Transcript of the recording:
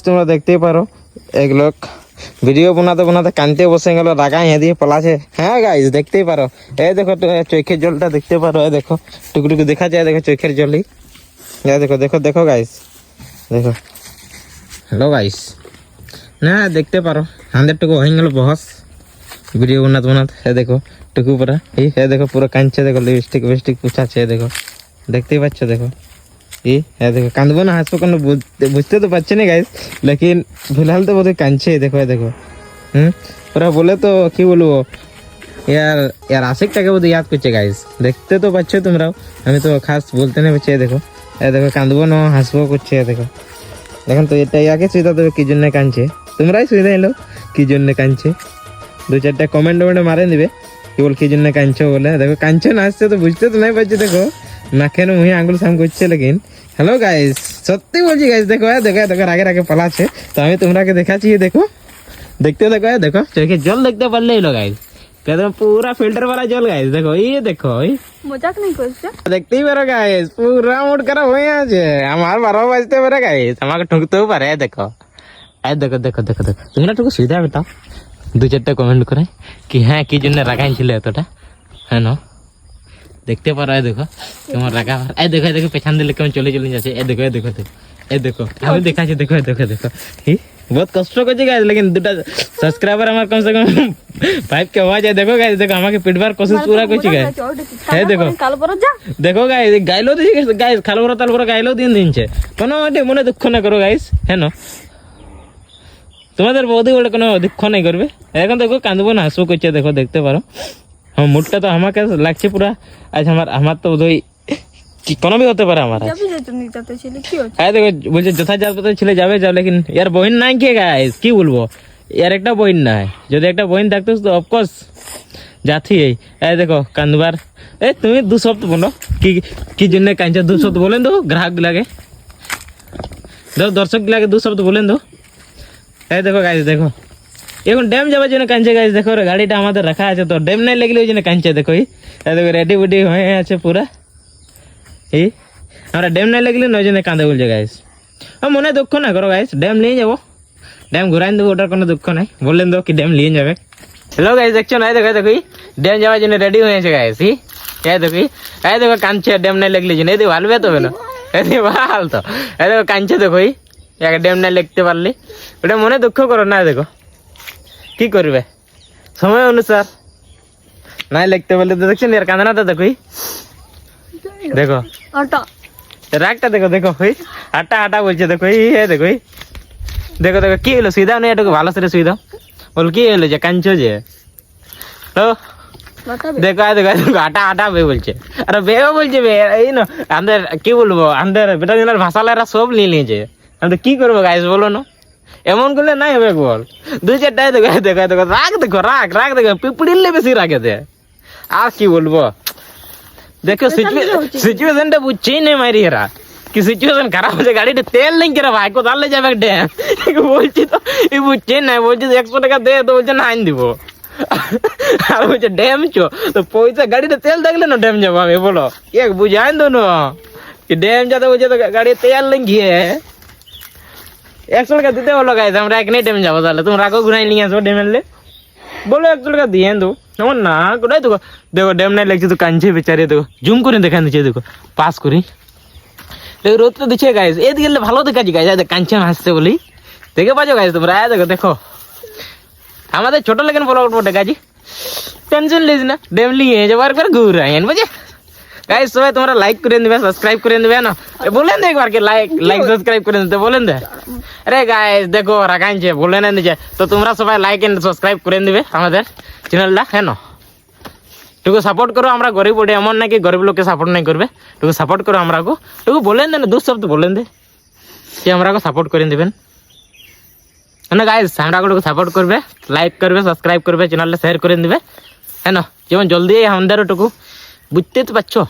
তোমরা দেখতেই পারো এক লোক ভিডিও বানাতে বানাতে কানতে বসে গেল, রাগা দিয়ে পলাছে। হ্যাঁ গাইস দেখতেই পারো, এই দেখো চোখের জলটা দেখতে পারো, এই দেখো টুকটুকু দেখা যায়, দেখো চোখের জলই। দেখো দেখো দেখো গাইস, দেখো। হ্যালো গাইস, না দেখতে পারো আমাদের টুকু হয়ে গেল বহস ভিডিও বানাতে বানাতে। হ্যাঁ দেখো টুকু পুরা এই, হ্যাঁ দেখো পুরো কাঁদছে, দেখো লিপস্টিক ফিপস্টিক পুছাচ্ছে, দেখো দেখতেই পাচ্ছ। দেখো হ্যাঁ দেখো, কাঁদবো না হাসবো কোনো বুঝতে তো পারছি না গাইস, লেকিন ফিলহাল তো বোধহয় কাঁদছে। দেখো দেখো ওরা বলে তো কি বলবো, यार আশিকটাকে বোধহয় ইয়াদ করছে গাইস, দেখতে তো পাচ্ছ তোমরাও, আমি তো খাস বলতে না পারছি। দেখো দেখো কাঁদবো না হাসবো করছে। দেখো দেখেন তো, এটাই আগে সুবিধা দেবে কি জন্য কাঁদছে, তোমরাই সুবিধা এলো কি জন্য কাঁদছে। 2-4টা কমেন্ট মারে দিবে কি বল কি জন্য কাঁদছো বলে। দেখো কাঁদছে না আসছে তো বুঝতে তো নাই পারছি। দেখো নাকের মুহে আঙুল সাম করছে। লেকিন হ্যালো গাইস, সত্যি বলছি গাইস, দেখো দেখো দেখো রাগে রাগে পালাচ্ছে। তো আমি তোমরাকে দেখাচ্ছি, দেখো দেখতে দেখো, দেখো চোখে জল দেখতে পারলে এলো গাইস, একদম পুরা ফিল্টার वाला জল গাইস। দেখো দেখো মজাক नहीं করছে, দেখতেই পারো গাইস, পুরা মুড খারাপ হয়ে আছে আমার। 12 বাজতে পারে গাইস, আমাকে ঠুকতেও পারে। দেখো দেখো দেখো দেখো দেখো, তোমরা একটু সুবিধা বেটাও, 2-4টা কমেন্ট করে কি হ্যাঁ কি জন্য রাগাই ছিল এতটা। হ্যাঁ না দেখতে পারো, দেখো তোমার রাগা। দেখো দেখো পেছন দিলে কেমন চলে চলে যাচ্ছে। দেখো দেখো দেখো দেখো আমি দেখাচ্ছি। দেখো দেখো দেখো বহুত কষ্ট করছি গাইস, লেকিন 2টা সাবস্ক্রাইবার আমার কম সে কম 5 के হওয়া যায়। দেখো গাইস, দেখো আমাকে পিটবার কোশিশ পুরা করছি গাইস। হ্যাঁ দেখো দেখো গাইস, গাইলো দিছি গাইস, খালবরা তালবরা গাইলো দিনছে কোনো মনে দুঃখ না করো গাইস। হ্যাঁ না তোমাদের বৌদি বলে কোনো দুঃখ নাই করবে। এখন দেখো কাঁদবো না হাসবো করছে। দেখো দেখতে পারো, হ্যাঁ মুডটা তো আমাকে লাগছে পুরা আজ। আমার তো বোধহয় কি কোনো भी হতে পারে আমার। হ্যাঁ দেখো বলছে যথাযথ ছেলে যাবে যাও, লেকিন ইয়ার বহিন নাই কে গাইস, কি বলবো, ইয়ার একটা বহিন নাই। যদি একটা বহিন থাকতো তো অফকোর্স যাতি। এই দেখো কান্দবার, তুমি 2 শব্দ বলো কি জন্য কাঁদছো, 2 শব্দ বলেন তো গ্রাহক লাগে, দর্শক লাগে 2 শব্দ বলেন তো। এই দেখো গাইস, দেখো এখন ড্যাম যাওয়ার জন্য কাঁদছে গাইস। দেখো গাড়িটা আমাদের রাখা আছে, তো ড্যাম নাই লাগলে ওই জন্য কাঁদছে। দেখো দেখো রেডি বুডি হয়ে আছে পুরা। আমরা ড্যাম নাই লাগলে ওই জন্য কাঁদে বলছে গাইস। মনে দুঃখ না করো গাইস, ড্যাম নিয়ে যাবো, ড্যাম ঘুরাই দেবো, ওটার কোনো দুঃখ নাই। বললেন তো কি ড্যাম নিয়ে যাবে। হ্যালো গাইস দেখছো না, দেখো দেখো ড্যাম যাওয়ার জন্য রেডি হয়েছে গাইস। দেখো দেখো কাঁদছে ড্যাম নাই লাগলে জন্য। এদিকে ভালবে তো না, এদিকে ভাল তো। দেখো কাঁদছে, দেখো ড্যাম নাই লিখতে পারলি, ওটা মনে দুঃখ করো না। দেখো কি করবে সময় অনুসার নাই লিখতে পারলে তো দেখছেন এর কাঁদনাটা। দেখো দেখো রাগটা, দেখো দেখো আটা আটা বলছে। দেখো দেখো দেখো দেখো কি হলো, সুবিধা নেই এটুকু ভালো করে সুবিধা বল কি হলো যে কাঁদছো যে। তো দেখো দেখো আটা আটা বে বলছে, আরে বে বলছে বে। এই না আমাদের কি বলবো, আমাদের বেটা জনের ভাষালেরা সব নিয়ে নিয়েছে। আমি কি করবো গাইস বলো না, এমন করলে নাই হবে বল। 2-4টাই দেখো দেখো দেখো রাগ, দেখো রাগ রাগ দেখো পিঁপড়িলে বেশি রাগেছে। আর কি বলবো, দেখো সিচুয়েশনটা বুঝছেই নেই মারি এরা, কি সিচুয়েশন খারাপ হচ্ছে। গাড়িতে তেল নেই কেরা ভাই, কোথালে যাবে ড্যাম বলছি তো, এই বুঝছেই না। বলছি 100 টাকা দে, তো বলছে না আইন দিব। আর বলছে ড্যাম চো, তো পয়সা গাড়িতে তেল দেখলে না ড্যাম যাবো আমি বলো, এক বুঝাইন তো না ড্যাম যাতে বলছে তো গাড়ি তেল নেই গিয়ে 100 টাকা দিতে বলো গাইস। আমরা এক নেই ড্যাম যাবো, তাহলে তোমরা রাখো ঘুরাই নিয়ে আসো ড্যামের বলো 100 টাকা দিয়ে দো। এমন না কোথায় দেখো দেখো ড্যাম নাই লাগছে তো কাঁদছে বেচারে। দেখো জুম করে দেখা দিচ্ছে, দেখো পাস করি দেখো রোদ তো দিচ্ছে গাইস। এদিকে গেলে ভালো দেখাচ্ছি গাইস, কাঁদছে হাসছে বলি দেখে পাচ্ছ গাইস তোমরা। দেখো দেখো আমাদের ছোট লেগেন বলো দেখাচ্ছি, টেনশন লিস না, ড্যাম নিয়ে যাবার করে ঘুরাই বুঝে গাইস। সবাই তোমরা লাইক করে দিবে, সাবস্ক্রাইব করে দিবে না, বলেন দে একবার কি লাইক সাবস্ক্রাইব করে দিতে বলেন দে। আরে গাইস দেখো রাখাইছে বলেন নিচে, তো তোমরা সবাই লাইক এন্ড সাবস্ক্রাইব করে দিবে আমাদের চ্যানেলটা। হ্যাঁ না টুকু সাপোর্ট করো, আমরা গরিব ওঠে এমন নাকি গরিব লোককে সাপোর্ট নাই করবে। টুকু সাপোর্ট করো আমরা টুকু বলেন দে না, 2 শব্দ বলেন দে যে আমরা সাপোর্ট করে দিবেন না গাইস। আমরা টুকু সাপোর্ট করবে, লাইক করবে, সাবস্ক্রাইব করবে, চ্যানেলটা শেয়ার করে দিবে। হ্যাঁ না যেমন জলদি আমাদের টুকু বুঝতে তো পারছো।